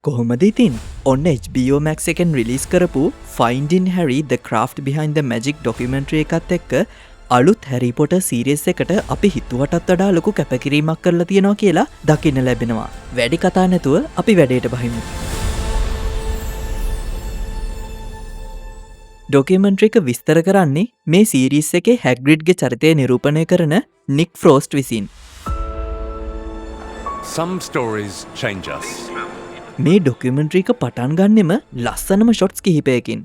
කොහොමද ඉතින් ඔන්න HBO Max එකෙන් රිලීස් කරපු Finding Harry the Craft Behind the Magic documentary එකත් එක්ක අලුත් Harry Potter series එකට අපි හිතුවටත් වඩා ලොකු කැපකිරීමක් කරලා තියෙනවා කියලා දකින්න ලැබෙනවා. වැඩි කතා නැතුව අපි වැඩේට බහිමු. ඩොකියුමන්ටරි එක විස්තර කරන්නේ මේ සීරීස් එකේ හැග්‍රිඩ්ගේ චරිතය නිරූපණය කරන නික් ෆ්‍රෝස්ට් විසින්. Some stories change us. මේ ඩොකියුමන්ටරි එක පටන් ගන්නෙම ලස්සනම ෂොට්ස් කිහිපයකින්.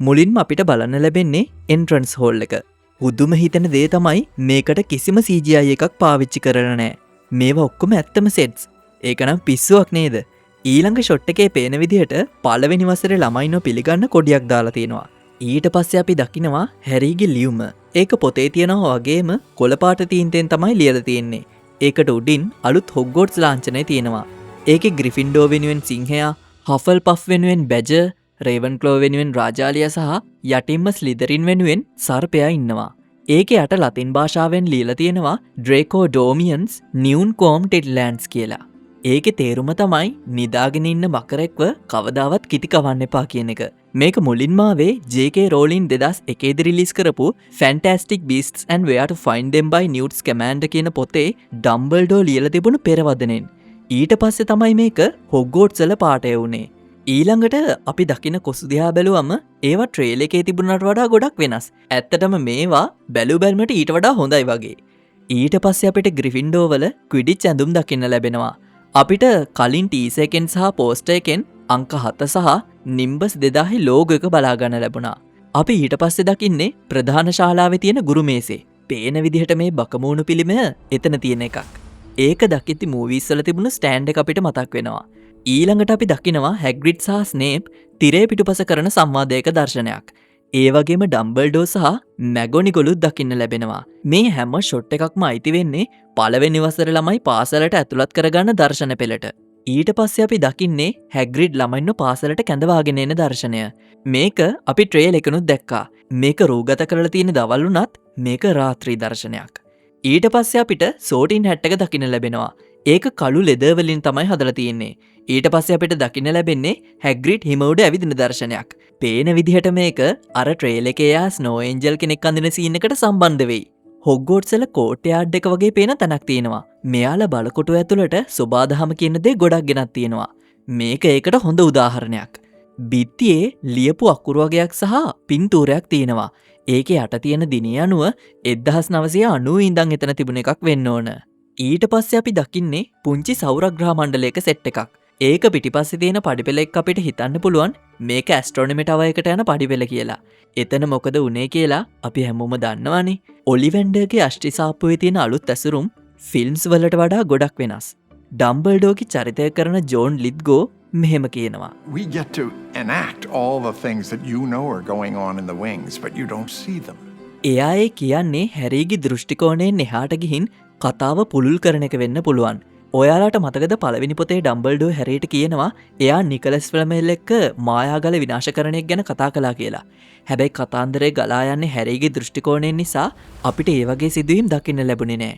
මුලින්ම අපිට බලන්න ලැබෙන්නේ එන්ට්‍රන්ස් හෝල් එක. හුදුම හිතෙන දේ තමයි මේකට කිසිම CGI එකක් පාවිච්චි කරලා නැහැ. මේවා ඔක්කොම ඇත්තම සෙට්ස්. ඒක නම් පිස්සුවක් නේද? ඊළඟ ෂොට් එකේ පේන විදිහට පළවෙනි වසරේ ළමයින්ව පිළිගන්න කොඩියක් දාලා තියෙනවා. ඊට පස්සේ අපි දකිනවා හැරීගේ ලියුම. ඒක පොතේ තියෙනවා වගේම කොළ පාට තීන්තෙන් තමයි ලියලා තියෙන්නේ. ඒකට උඩින් අලුත් හොග්වර්ට්ස් ලාංඡනය තියෙනවා. ඒකේ ග්‍රිෆින්ඩෝ වෙනුවෙන් සිංහයා, හෆල් පෆ් වෙනුවෙන් බැජර්, රේවන්ක්ලෝ වෙනුවෙන් රාජාලියා සහ යටින්ම ස්ලිදරින් වෙනුවෙන් සර්පයා ඉන්නවා. ඒකේ යට ලතින් භාෂාවෙන් ලියලා තියෙනවා ඩ්‍රේකෝ ඩෝමියන්ස් නියුන් කෝම් ටෙඩ්ලෑන්ඩ්ස් කියලා. ඒකේ තේරුම තමයි නිදාගෙන ඉන්න මකරෙක්ව කවදාවත් කිටි කවන්න එපා කියන එක. මේක මුලින්ම ආවේ J.K. Rowling 2001 දී රිලීස් කරපු Fantastic Beasts and Where to Find Them by Newt Scamander කියන පොතේ ඩම්බල්ඩෝ ලියලා තිබුණු පෙරවදනෙන්. ඊට පස්සේ තමයි මේක හොග්වර්ට්ස් වල පාඨය වුණේ. ඊළඟට අපි දකින කොසු දිහා බැලුවම ඒවා ට්‍රේලර් එකේ තිබුණාට වඩා ගොඩක් වෙනස්. ඇත්තටම මේවා බැලුමට ඊට වඩා හොඳයි වගේ. ඊට පස්සේ අපිට ග්‍රිෆින්ඩෝ වල ක්විඩිච් ඇඳුම් දකින්න ලැබෙනවා. අපිට කලින් ටීසර් එකෙන් සහ පෝස්ටර් එකෙන් අංක 7 සහ නිම්බස් 2000 ලෝගෝ එක බලා ගන්න ලැබුණා. අපි ඊට පස්සේ දකින්නේ ප්‍රධාන ශාලාවේ තියෙන ගුරු මේසේ. පේන විදිහට මේ බකමූණු පිළිමය එතන තියෙන එකක්. ඒක දකිද්දි මූවීස් වල තිබුණු ස්ටෑන්ඩ් එක අපිට මතක් වෙනවා. ඊළඟට අපි දකිනවා හැග්‍රිඩ් සහ ස්නේප් තිරේ පිටුපස කරන සංවාදයක දර්ශනයක්. ඒ වගේම ඩම්බල්ඩෝ සහ මැගොනිගොලුත් දකින්න ලැබෙනවා. මේ හැම ෂොට් එකක්ම අයිති වෙන්නේ පළවෙනි වසරේ ළමයි පාසලට ඇතුළත් කරගන්න දර්ශන පෙළට. ඊට පස්සේ අපි දකින්නේ හැග්‍රිඩ් ළමයින්ව පාසලට කැඳවාගෙන එන දර්ශනය. මේක අපි ට්‍රේල් එකනුත් දැක්කා. මේක රූගත කරලා තියෙන දවල් වුණත් මේක රාත්‍රී දර්ශනයක්. ඊට පස්සේ අපිට සෝටින් හැට් එක දකින්න ලැබෙනවා. ඒක කළු ලෙදර් වලින් තමයි හදලා තියෙන්නේ. ඊට පස්සේ අපිට දකින්න ලැබෙන්නේ හැග්‍රිඩ් හිම උඩ ඇවිදින දර්ශනයක්. පේන විදිහට මේක අර ට්‍රේල් එකේ යා ස්නෝ ඒන්ජල් කෙනෙක් අඳින සීන් එකට සම්බන්ධ වෙයි. හොග්වර්ට්ස් වල කෝට් යාඩ් එක වගේ පේන තැනක් තියෙනවා. මෙයාලා බලකොටුව ඇතුළට සුබාදහම කියන දේ ගොඩක් ගෙනත් තියෙනවා. මේක ඒකට හොඳ උදාහරණයක්. බිත්තියේ ලියපු අකුරු වගයක් සහ පින්තූරයක් තියෙනවා. ඒකේ යට තියෙන දිනය අනුව 1990 ඉඳන් එතන තිබුණ එකක් වෙන්න ඕන. ඊට පස්සේ අපි දකින්නේ පුංචි සෞරග්‍රහ මණ්ඩලයක සෙට් එකක්. ඒක පිටිපස්සේ තියෙන පඩිපෙළ එක්ක අපිට හිතන්න පුළුවන් මේක ඇස්ට්‍රොනොමි ටවර් එකට යන පඩිපෙළ කියලා. එතන මොකද වුනේ කියලා අපි හැමෝම දන්නවනේ. ඔලිවෙන්ඩර්ගේ අෂ්ටි සාප්පුවේ තියෙන අලුත් ඇසුරුම් ෆිල්ම්ස් වලට වඩා ගොඩක් වෙනස්. ඩම්බල්ඩෝගේ චරිතය කරන ජෝන් ලිත්ගෝ මෙහෙම කියනවා. We get to enact all the things that you know are going on in the wings, but you don't see them. එයා ඒ කියන්නේ හැරීගේ දෘෂ්ටිකෝණයෙන් එහාට ගිහින් කතාව පුළුල් කරන එක වෙන්න පුළුවන්. ඔයාලාට මතකද පළවෙනි පොතේ ඩම්බල්ඩෝ හැරීට කියනවා එයා නිකලස් ෆ්ලැමෙල් එක්ක මායාගල විනාශකරණයක් ගැන කතා කළා කියලා. හැබැයි කතාන්දරේ ගලා යන්නේ හැරීගේ දෘෂ්ටිකෝණයෙන් නිසා අපිට ඒ වගේ සිදුවීම් දකින්න ලැබුණේ නෑ.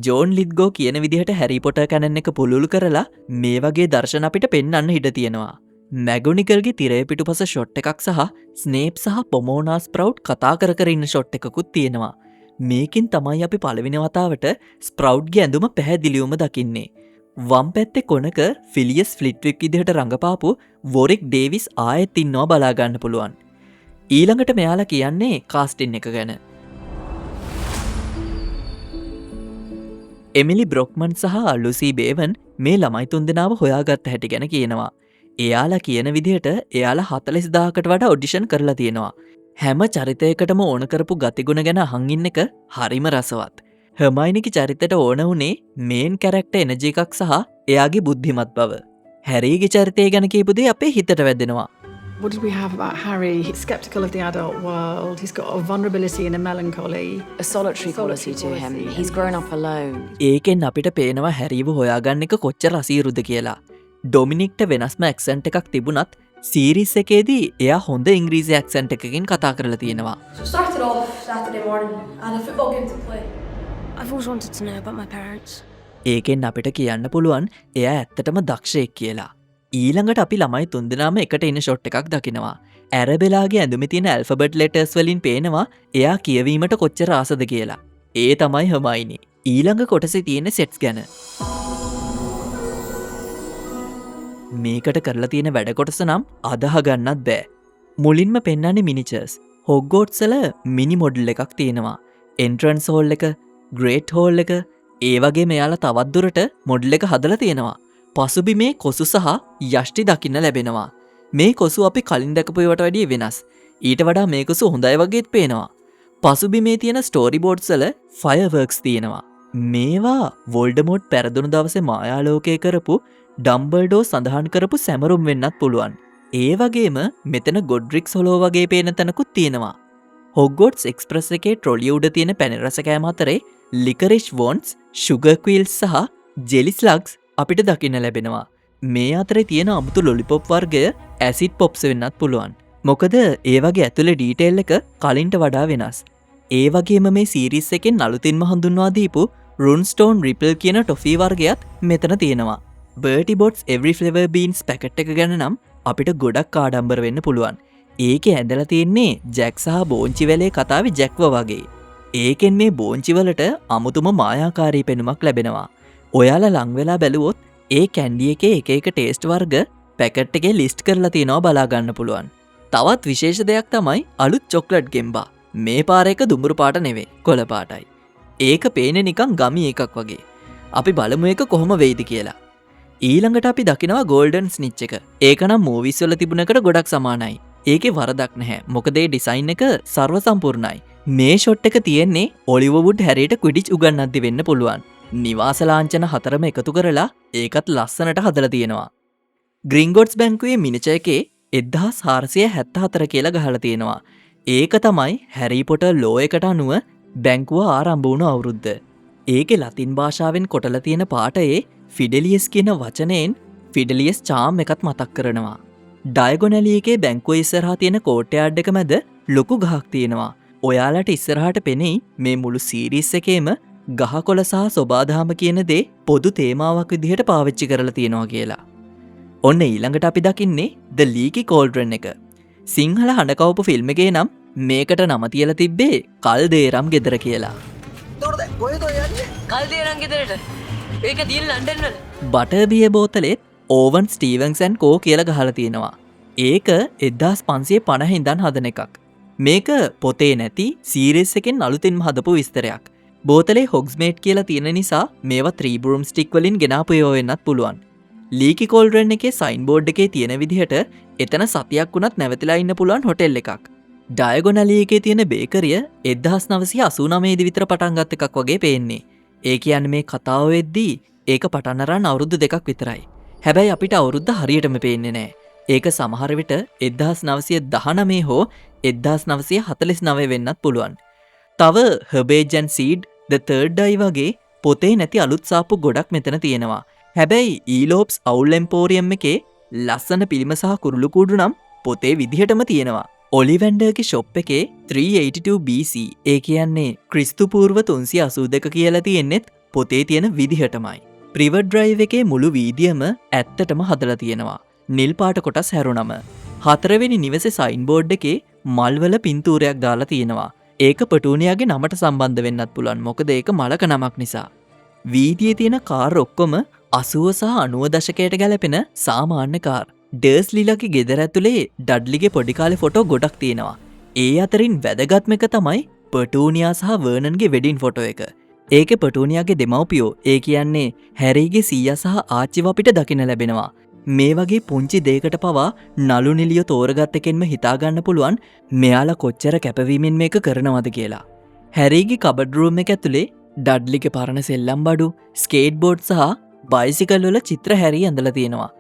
ජෝන් ලිත්ගෝ කියන විදිහට හැරි පොටර් කැනන් එක පුළුල් කරලා මේ වගේ දර්ශන අපිට පෙන්වන්න ඉඩ තියෙනවා. මැගොනිගල්ගේ තිරය පිටුපස ෂොට් එකක් සහ ස්නේප් සහ පොමෝනා ස්ප්‍රවුට් කතා කර කර ඉන්න ෂොට් එකකුත් තියෙනවා. මේකින් තමයි අපි පළවෙනි වතාවට ස්ප්‍රවුට්ගේ ඇඳුම පැහැදිලිවම දකින්නේ. වම් පැත්තේ කොනක ෆිලියස් ෆ්ලිට්වික් විදිහට රඟපාපු වොරික් ඩේවිස් ආයෙත් ඉන්නවා බලා ගන්න පුළුවන්. ඊළඟට මෙයාලා කියන්නේ කාස්ටින් එක ගැන. එමිලි බ්‍රොක්මන් සහ ලුසී බේවන් මේ ළමයි තුන්දෙනාව හොයාගත්ත හැටි ගැන කියනවා. එයාලා කියන විදිහට එයාලා 40000කට වඩා ඔඩිෂන් කරලා තියෙනවා. හැම චරිතයකටම ඕන කරපු ගතිගුණ ගැන අහන් ඉන්න එක හරිම රසවත්. හර්මයිනිගේ චරිතයට ඕන වුණේ මේන් කැරක්ටර් එනර්ජි එකක් සහ එයාගේ බුද්ධිමත් බව. හැරීගේ චරිතය ගැන කියපු දේ අපේ හිතට වැදෙනවා. What did we have about Harry? He's skeptical of the adult world. He's got a vulnerability and a melancholy. A solitary quality to him. He's grown up alone. ඒකෙන් අපිට පේනවා හැරීව හොයාගන්න එක කොච්චර අසීරුද කියලා. ඩොමිනික්ට වෙනස්ම ඇක්සන්ට් එකක් තිබුණත් සීරීස් එකේදී එයා හොඳ ඉංග්‍රීසි ඇක්සන්ට් එකකින් කතා කරලා තියෙනවා. So started off Saturday morning and a football game to play. I've always wanted to know about my parents. ඒකෙන් අපිට කියන්න පුළුවන් එයා ඇත්තටම දක්ෂයෙක් කියලා. ඊළඟට අපි ළමයි තුන්දෙනාම එකට එන ෂොට් එකක් දකිනවා. ඇරබෙලාගේ ඇඳුමේ තියෙන ඇල්ෆබට් ලෙටර්ස් වලින් පේනවා එයා කියවීමට කොච්චර ආසද කියලා. ඒ තමයි හර්මයිනි. ඊළඟ කොටසේ තියෙන සෙට්ස් ගැන. මේකට කරලා තියෙන වැඩ කොටස නම් අදහ ගන්නත් බෑ. මුලින්ම පෙන්වන්නේ මිනිචර්ස්. හොග්වොට්ස් වල මිනි මොඩල් එකක් තියෙනවා. එන්ට්‍රන්ස් හෝල් එක, ග්‍රේට් හෝල් එක, ඒ වගේ මෙයාලා තවත් දුරට මොඩල් එක හදලා තියෙනවා. පසුබිමේ කොසු සහ යෂ්ටි දකින්න ලැබෙනවා. මේ කොසු අපි කලින් දැකපු ඒවාට වැඩිය වෙනස්. ඊට වඩා මේ කොසු හොඳයි වගේත් පේනවා. පසුබිමේ තියෙන ස්ටෝරි බෝඩ්ස් වල ෆයර්වර්ක්ස් තියෙනවා. මේවා වොල්ඩමෝට් පෙරදුණු දවසේ මායාලෝකය කරපු ඩම්බල්ඩෝ සඳහන් කරපු සැමරුම් වෙන්නත් පුළුවන්. ඒ වගේම මෙතන ගොඩ්රික්ස් හොලෝ වගේ පේන තැනකුත් තියෙනවා. හොග්වොට්ස් එක්ස්ප්‍රස් එකේ ට්‍රොලිය උඩ තියෙන පැණි රස කෑම අතරේ ලිකරිෂ් වොන්ට්ස්, ෂුගර් ක්වීල්ස් සහ ජෙලි ස්ලග්ස් අපිට දකින්න ලැබෙනවා. මේ අතරේ තියෙන අමුතු ලොලිපොප් වර්ගය ඇසිඩ් පොප්ස් වෙන්නත් පුළුවන්. මොකද ඒ වගේ ඇතුලේ ඩීටේල් එක කලින්ට වඩා වෙනස්. ඒ වගේම මේ සීරීස් එකෙන් අලුතින්ම හඳුන්වා දීපු රුන්ස්ටෝන් රිපල් කියන ටොෆී වර්ගයත් මෙතන තියෙනවා. Bertie bots every flavour beans packet එක ගැන නම් අපිට ගොඩක් ආඩම්බර වෙන්න පුළුවන්. ඒකේ ඇඳලා තියෙන්නේ ජැක් සහ බෝංචි වැලේ කතාවේ ජැක්ව වගේ. ඒකෙන් මේ බෝංචි වලට අමුතුම මායාකාරී පෙනුමක් ලැබෙනවා. ඔයාලා ලං වෙලා බැලුවොත් ඒ කැන්ඩි එකේ එක එක ටේස්ට් වර්ග පැකට් එකේ ලිස්ට් කරලා තියෙනවා බලා ගන්න පුළුවන්. තවත් විශේෂ දෙයක් තමයි අලුත් චොක්ලට් ගෙම්බා. මේ පාර එක දුඹුරු පාට නෙවෙයි, කොළ පාටයි. ඒක පේන්නේ නිකන් ගමි එකක් වගේ. අපි බලමු ඒක කොහොම වෙයිද කියලා. ඊළඟට අපි දකිනවා ගෝල්ඩන් ස්නිච් එක. ඒක නම් මූවිස් වල තිබුණ එකට ගොඩක් සමානයි. ඒකේ වරදක් නැහැ. මොකද ඒ ඩිසයින් එක සර්ව සම්පූර්ණයි. මේ ෂොට් එක තියෙන්නේ ඔලිවර් වුඩ් හැරියට ක්විඩිච් උගන්වද්දි වෙන්න පුළුවන්. නිවාස ලාංඡන 4ම එකතු කරලා ඒකත් ලස්සනට හදලා තියෙනවා. ග්‍රින්ගොට්ස් බැංකුවේ මිනිචර් එකේ 1474 කියලා ගහලා තියෙනවා. ඒක තමයි හැරි පොටර් ලෝ එකට අනුව බැංකුව ආරම්භ වුණු අවුරුද්ද. ඒකේ ලතින් භාෂාවෙන් කොටලා තියෙන පාඨයේ ෆිඩෙලියස් කියන වචනයෙන් ෆිඩෙලියස් චාම් එකත් මතක් කරනවා. ඩයගොනලි එකේ බැංකුව ඉස්සරහා තියෙන කෝට්යාඩ් එක මැද ලොකු ගහක් තියෙනවා. ඔයාලට ඉස්සරහට පෙනෙයි මේ මුළු සීරීස් එකේම ගහකොළ සහ සොබාදහම කියන දේ පොදු තේමාවක් විදිහට පාවිච්චි කරලා තියෙනවා කියලා. ඔන්න ඊළඟට අපි දකින්නේ The Leaky Cauldron එක. සිංහල හඬකවපු ෆිල්ම් එකේ නම් මේකට නම තියලා තිබ්බේ කල්දේරම් ගෙදර කියලා. කල්දේරම් ගෙදරට? ඒක දිල් ලන්ඩන් වල. බටර්බිය බෝතලෙත් ඕවන් ස්ටීවන්සන් කෝ කියලා ගහලා තියෙනවා. ඒක 1550 ඉඳන් හදන එකක්. මේක පොතේ නැති සීරීස් එකෙන් අලුතින්ම හදපු විස්තරයක්. බෝතලේ හොග්ස්මේට් කියලා තියෙන නිසා මේවා 3 බ්‍රූම් ස්ටික් වලින් ගෙනාපු ඒවා වෙන්නත් පුළුවන්. ලීකි කෝල්ඩ්‍රන් එකේ සයින් බෝඩ් එකේ තියෙන විදිහට එතන සතියක් වුණත් නැවතිලා ඉන්න පුළුවන් හොටෙල් එකක්. ඩයගොනලි එකේ තියෙන බේකරිය 1989 දී විතර පටන් ගත් එකක් වගේ පේන්නේ. ඒ කියන්නේ මේ කතාව වෙද්දී ඒක පටන් අරන් අවුරුදු 2ක් විතරයි. හැබැයි අපිට අවුරුද්ද හරියටම පේන්නේ නැහැ. ඒක සමහර විට 1919 හෝ 1949 වෙන්නත් පුළුවන්. තව Herbage and Seed, The Third Eye වගේ පොතේ නැති අලුත් සාප්පු ගොඩක් මෙතන තියෙනවා. හැබැයි ඊලෝප්ස් අවුල් එම්පෝරියම් එකේ ලස්සන පිළිම සහ කුරුළු කූඩු නම් පොතේ විදිහටම තියෙනවා. ඔලිවැන්ඩර්ගේ ෂොප් එකේ 382 BC, ඒ කියන්නේ ක්‍රිස්තු පූර්ව 382 කියලා තියෙන්නෙත් පොතේ තියෙන විදිහටමයි. ප්‍රිවට් ඩ්‍රයිව් එකේ මුළු වීදියම ඇත්තටම හදලා තියෙනවා. නිල් පාට කොටස් හැරුණම. 4 වෙනි නිවසේ සයින් බෝඩ් එකේ මල්වල පින්තූරයක් දාලා තියෙනවා. ඒක පටූනියාගේ නමට සම්බන්ධ වෙන්නත් පුළුවන්. මොකද ඒක මලක නමක් නිසා. වීදියේ තියෙන කාර් ඔක්කොම 80 සහ 90 දශකයට ගැලපෙන සාමාන්‍ය කාර්. ඩර්ස්ලිලගේ ගෙදර ඇතුලේ ඩඩ්ලිගේ පොඩි කාලේ ෆොටෝ ගොඩක් තියෙනවා. ඒ අතරින් වැදගත්ම එක තමයි පටූනියා සහ වර්නන්ගේ වෙඩින් ෆොටෝ එක. ඒකේ පටූනියාගේ දෙමව්පියෝ, ඒ කියන්නේ හැරිගේ සීයා සහ ආච්චිව අපිට දකින්න ලැබෙනවා. මේ වගේ පුංචි දෙයකට පවා නළු නිලිය තෝරගත් එකෙන්ම හිතාගන්න පුළුවන් මෙයාලා කොච්චර කැපවීමෙන් මේක කරනවද කියලා. හැරිගේ කබඩ් රූම් එක ඇතුලේ ඩඩ්ලිගේ පරණ සෙල්ලම් බඩු, ස්කේට් බෝඩ් සහ බයිසිකල් වල චිත්‍ර හැරී ඇඳලා තියෙනවා.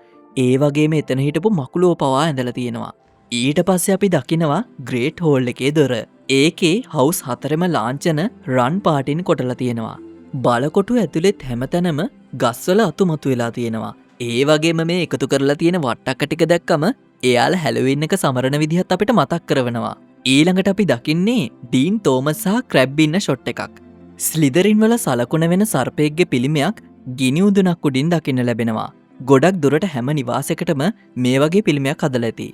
ඒ වගේම එතන හිටපු මකුලෝ පවා ඇඳලා තියෙනවා. ඊට පස්සේ අපි දකිනවා ග්‍රේට් හෝල් එකේ දොර. ඒකේ හවුස් 4ම ලාංඡන රන් පාටින් කොටලා තියෙනවා. බලකොටු ඇතුලෙත් හැමතැනම ගස්වල අතුමතු වෙලා තියෙනවා. ඒ වගේම මේ එකතු කරලා තියෙන වට්ටක්ක ටික දැක්කම එයාලා හැලොවින් එක සමරන විදිහත් අපිට මතක් කරවනවා. ඊළඟට අපි දකින්නේ ඩීන් තෝමස් සහ ක්‍රැබ් ඉන්න ෂොට් එකක්. ස්ලිදරින් වල සලකුණ වෙන සර්පයෙක්ගේ පිළිමයක් ගිනි උදුනක් උඩින් දකින්න ලැබෙනවා. ගොඩක් දුරට හැම නිවාසයකටම මේ වගේ පිළිමයක් හදලා ඇති.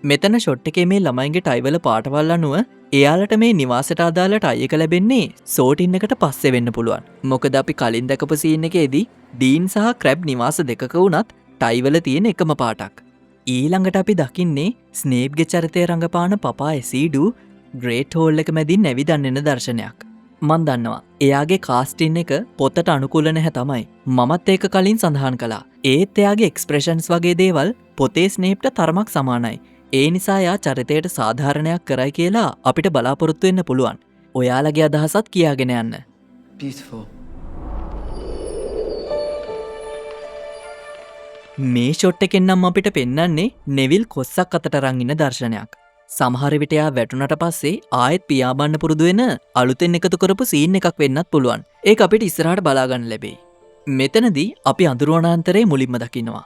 මෙතන ෂොට් එකේ මේ ළමයින්ගේ ටයිවල පාටවල් අනුව එයාලට මේ නිවාසයට අදාළ ටයි එක ලැබෙන්නේ සෝටින් එකට පස්සේ වෙන්න පුළුවන්. මොකද අපි කලින් දැකපු සීන් එකේදී ඩීන් සහ ක්‍රැබ් නිවාස දෙකක වුණත් ටයිවල තියෙන එකම පාටක්. ඊළඟට අපි දකින්නේ ස්නේප්ගේ චරිතය රඟපාන පපා එසීඩු ග්‍රේට් හෝල් එක මැදින් ඇවිදන්න එන දර්ශනයක්. මන් දන්නවා එයාගේ කාස්ටින් එක පොතට අනුකූල නැහැ තමයි. මමත් ඒක කලින් සඳහන් කළා. ඒත් එයාගේ එක්ස්ප්‍රෙෂන්ස් වගේ දේවල් පොතේ ස්නේප්ට තරමක් සමානයි. ඒ නිසා යා චරිතයට සාධාරණයක් කරයි කියලා අපිට බලාපොරොත්තු වෙන්න පුළුවන්. ඔයාලගේ අදහසත් කියාගෙන යන්න. Beautiful. මේ ෂොට් එකෙන් නම් අපිට පෙන්වන්නේ නෙවිල් කොස්සක් අතට අරන් ඉන්න දර්ශනයක්. සමහර විට එයා වැටුණට පස්සේ ආයෙත් පියාඹන්න පුරුදු වෙන අලුතෙන් එකතු කරපු සීන් එකක් වෙන්නත් පුළුවන්. ඒක අපිට ඉස්සරහට බලා ගන්න ලැබෙයි. මෙතනදී අපි අඳුරවනාන්තරයේ මුලින්ම දකින්නවා.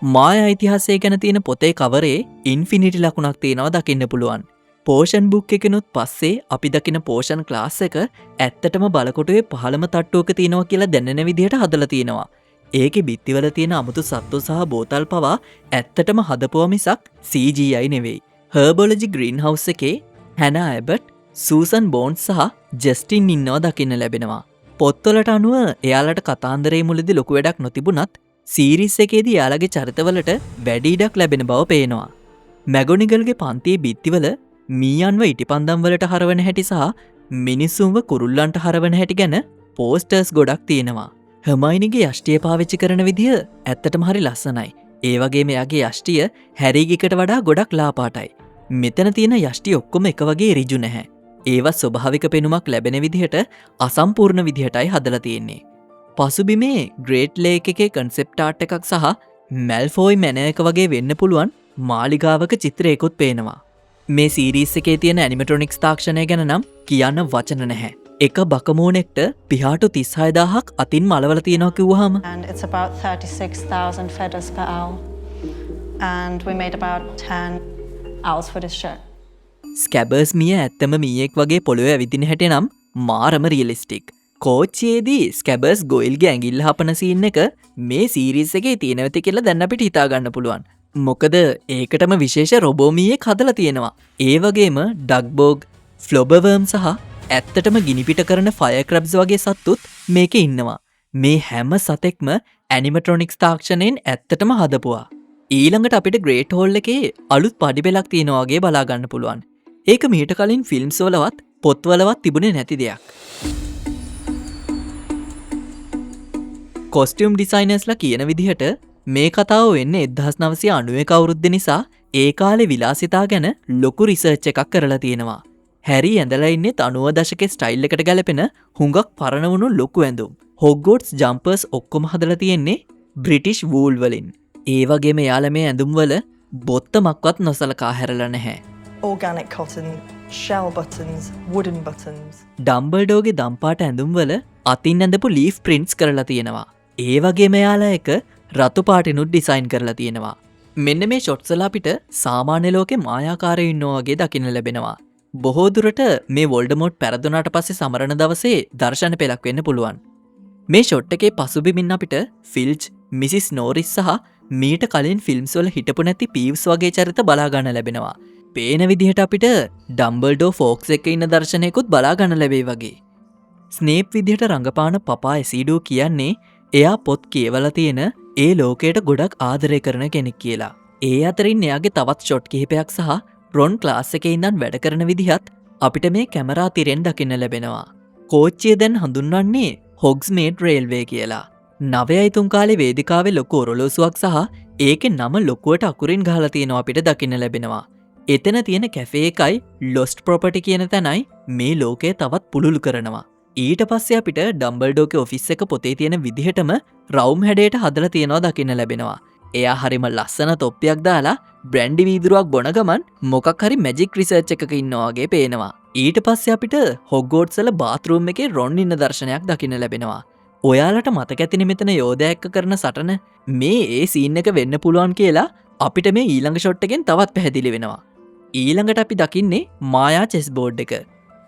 මායා ඉතිහාසය ගැන තියෙන පොතේ කවරේ ඉන්ෆිනිටි ලකුණක් තියෙනවා දකින්න පුළුවන්. පෝෂන් බුක් එකනොත් පස්සේ අපි දකින පෝෂන් ක්ලාස් එක ඇත්තටම බලකොටුවේ පහළම තට්ටුවක තියෙනවා කියලා දැනෙන විදිහට හදලා තියෙනවා. ඒකේ බිත්තිවල තියෙන අමුතු සත්තු සහ බෝතල් පවා ඇත්තටම හදපුවා මිසක් CGI නෙවෙයි. හර්බොලොජි ග්‍රීන් හවුස් එකේ හැනා ඇබට්, සූසන් බෝන්ස් සහ ජස්ටින් ඉන්නවා දකින්න ලැබෙනවා. පොත්වලට අනුව එයාලට කතාන්දරේ මුලදී ලොකු වැඩක් නොතිබුණත් සීරිස් එකේදී යාළගේ චරිතවලට වැඩි ඉඩක් ලැබෙන බව පේනවා. මැගොනිගල්ගේ පන්තියේ බිත්තිවල මීයන්ව ඉටිපන්දම් වලට හරවන හැටි සහ මිනිස්සුන්ව කුරුල්ලන්ට හරවන හැටි ගැන පෝස්ටර්ස් ගොඩක් තියෙනවා. හර්මයිනිගේ යෂ්ටිය පාවිච්චි කරන විදිහ ඇත්තටම හරි ලස්සනයි. ඒ වගේම එයාගේ යෂ්ටිය හැරිගිකට වඩා ගොඩක් ලාපාටයි. මෙතන තියෙන යෂ්ටි ඔක්කොම එක වගේ ඍජු නැහැ. ඒවා ස්වභාවික පෙනුමක් ලැබෙන විදිහට අසම්පූර්ණ විදිහටයි හදලා තියෙන්නේ. පසුබිමේ ග්‍රේට් ලේක් එකේ කන්සෙප්ට් ආර්ට් එකක් සහ මැල්ෆෝයි මැනර් එක වගේ වෙන්න පුළුවන් මාලිගාවක චිත්‍රයකුත් පේනවා. මේ සීරීස් එකේ තියෙන ඇනිමේට්‍රොනික්ස් තාක්ෂණය ගැන නම් කියන්න වචන නැහැ. එක බකමූනෙක්ට පිහාටු 36000ක් අතින් මලවල තියෙනවා කිව්වහම And it's about 36,000 feathers per owl. And we made about 10 owls for this shirt. ස්කැබර්ස් මිය ඇත්තම මීයෙක් වගේ පොළොවේ ඇවිදින හැටි නම් මාරම රියලිස්ටික්. කෝච්චියේදී ස්කැබර්ස් ගොයිල්ගේ ඇඟිල්ල හපන සීන් එක මේ සීරීස් එකේ තියෙන වෙති කියලා දැන් අපිට හිතා ගන්න පුළුවන්. මොකද ඒකටම විශේෂ රොබෝ මීයෙක් හදලා තියෙනවා. ඒ වගේම ඩග්බෝග්, ෆ්ලොබර්වර්ම් සහ ඇත්තටම ගිනිපිට කරන ෆයර් ක්‍රැබ්ස් වගේ සත්තුත් මේකේ ඉන්නවා. මේ හැම සතෙක්ම ඇනිමේට්‍රොනික්ස් තාක්ෂණයෙන් ඇත්තටම හදපුවා. ඊළඟට අපිට ග්‍රේට් හෝල් එකේ අලුත් පඩිපෙලක් තියෙනවා වගේ බලා ගන්න පුළුවන්. ඒක මීට කලින් ෆිල්ම්ස් වලවත් පොත්වලවත් තිබුණේ නැති දෙයක්. කොස්ටියුම් ඩිසයිනර්ස්ලා කියන විදිහට මේ කතාව වෙන්නේ 1991 අවුරුද්ද නිසා ඒ කාලේ විලාසිතා ගැන ලොකු රිසර්ච් එකක් කරලා තියෙනවා. හැරි ඇඳලා ඉන්නේ 90 දශකයේ ස්ටයිල් එකට ගැලපෙන හුඟක් පරණ වුණු ලොකු ඇඳුම්. හොග්වර්ට්ස් ජම්පර්ස් ඔක්කොම හදලා තියෙන්නේ බ්‍රිටිෂ් වූල් වලින්. ඒ වගේම යාළ මේ ඇඳුම් වල බොත්තමක්වත් නොසලකා හැරලා නැහැ. Organic cotton, shell buttons, wooden buttons. ඩම්බල්ඩෝගේ දම්පාට ඇඳුම් වල අතින් ඇඳපු ලීෆ් ප්‍රින්ට්ස් කරලා තියෙනවා. ඒ වගේම යාලා එක රතු පාටිනුත් ඩිසයින් කරලා තියෙනවා. මෙන්න මේ ෂොට්ස් වල අපිට සාමාන්‍ය ලෝකේ මායාකාරයෝ ඉන්නවා වගේ දකින්න ලැබෙනවා. බොහෝ දුරට මේ වොල්ඩමෝට් පැරදුනාට පස්සේ සමරන දවසේ දර්ශන පෙළක් වෙන්න පුළුවන්. මේ ෂොට් එකේ පසුබිමින් අපිට ෆිල්ච්, මිසිස් නෝරිස් සහ මීට කලින් ෆිල්ම්ස් වල හිටපු නැති පීව්ස් වගේ චරිත බලා ගන්න ලැබෙනවා. පේන විදිහට අපිට ඩම්බල්ඩෝ ෆෝක්ස් එක ඉන්න දර්ශනයකුත් බලා ගන්න ලැබෙයි වගේ. ස්නේප් විදිහට රඟපාන පපා එසීඩෝ කියන්නේ එයා පොත් කියවලා තියෙන ඒ ලෝකයට ගොඩක් ආදරය කරන කෙනෙක් කියලා. ඒ අතරින් එයාගේ තවත් ෂොට් කිහිපයක් සහ රොන් ක්ලාස් එකේ ඉඳන් වැඩ කරන විදිහත් අපිට මේ කැමරා තිරෙන් දකින්න ලැබෙනවා. කෝච්චිය දැන් හඳුන්වන්නේ හොග්ස්මේඩ් රේල්වේ කියලා. 9 කාලේ වේදිකාවේ ලොකු ඔරලෝසුවක් සහ ඒකේ නම ලොකුවට අකුරින් ගහලා තියෙනවා අපිට දකින්න ලැබෙනවා. එතන තියෙන කැෆේ එකයි ලොස්ට් ප්‍රොපර්ටි කියන තැනයි මේ ලෝකය තවත් පුළුල් කරනවා. ඊට පස්සේ අපිට ඩම්බල්ඩෝගේ ඔෆිස් එක පොතේ තියෙන විදිහටම රවුම් හැඩයට හදලා තියෙනවා දකින්න ලැබෙනවා. එයා හරිම ලස්සන තොප්පියක් දාලා බ්‍රැන්ඩි වීදුරුවක් බොන ගමන් මොකක් හරි මැජික් රිසර්ච් එකක ඉන්නවා වගේ පේනවා. ඊට පස්සේ අපිට හොග්වර්ට්ස් වල බාත්රූම් එකේ රොන් ඉන්න දර්ශනයක් දකින්න ලැබෙනවා. ඔයාලට මතක ඇතිනේ මෙතන යෝධා එක්ක කරන සටන මේ ඒ සීන් එක වෙන්න පුළුවන් කියලා අපිට මේ ඊළඟ ෂොට් එකෙන් තවත් පැහැදිලි වෙනවා. ඊළඟට අපි දකින්නේ මායා චෙස් බෝඩ් එක.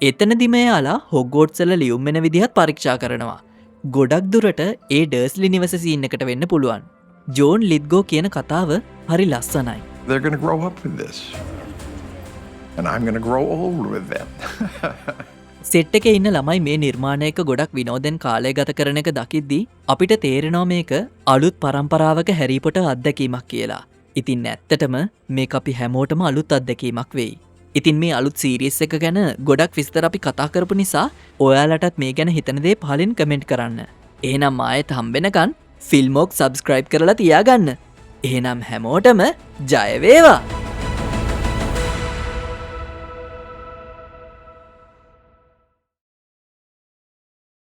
එතනදිම එයාලා හොග්වර්ට්ස් වල ලියුම් වෙන විදිහත් පරීක්ෂා කරනවා. ගොඩක් දුරට ඒ ඩර්ස්ලි නිවස සීන් එකට වෙන්න පුළුවන්. ජෝන් ලිද්ගෝ කියන කතාව හරි ලස්සනයි. They're going to grow up with this. And I'm going to grow old with them. Set එක ඉන්න ළමයි මේ නිර්මාණයක ගොඩක් විනෝදෙන් කාලය ගත කරන එක දකිද්දී අපිට තේරෙනවා මේක අලුත් පරම්පරාවක හැරිපොට අත්දැකීමක් කියලා. ඉතින් ඇත්තටම මේක අපි හැමෝටම අලුත් අත්දැකීමක් වෙයි. ඉතින් මේ අලුත් සීරීස් එක ගැන ගොඩක් විස්තර අපි කතා කරපු නිසා ඔයාලටත් මේ ගැන හිතන දේ පහලින් කමෙන්ට් කරන්න. එහෙනම් ආයෙත් හම්බෙනකන් ෆිල්මොක් සබ්ස්ක්‍රයිබ් කරලා තියාගන්න. එහෙනම් හැමෝටම ජය වේවා!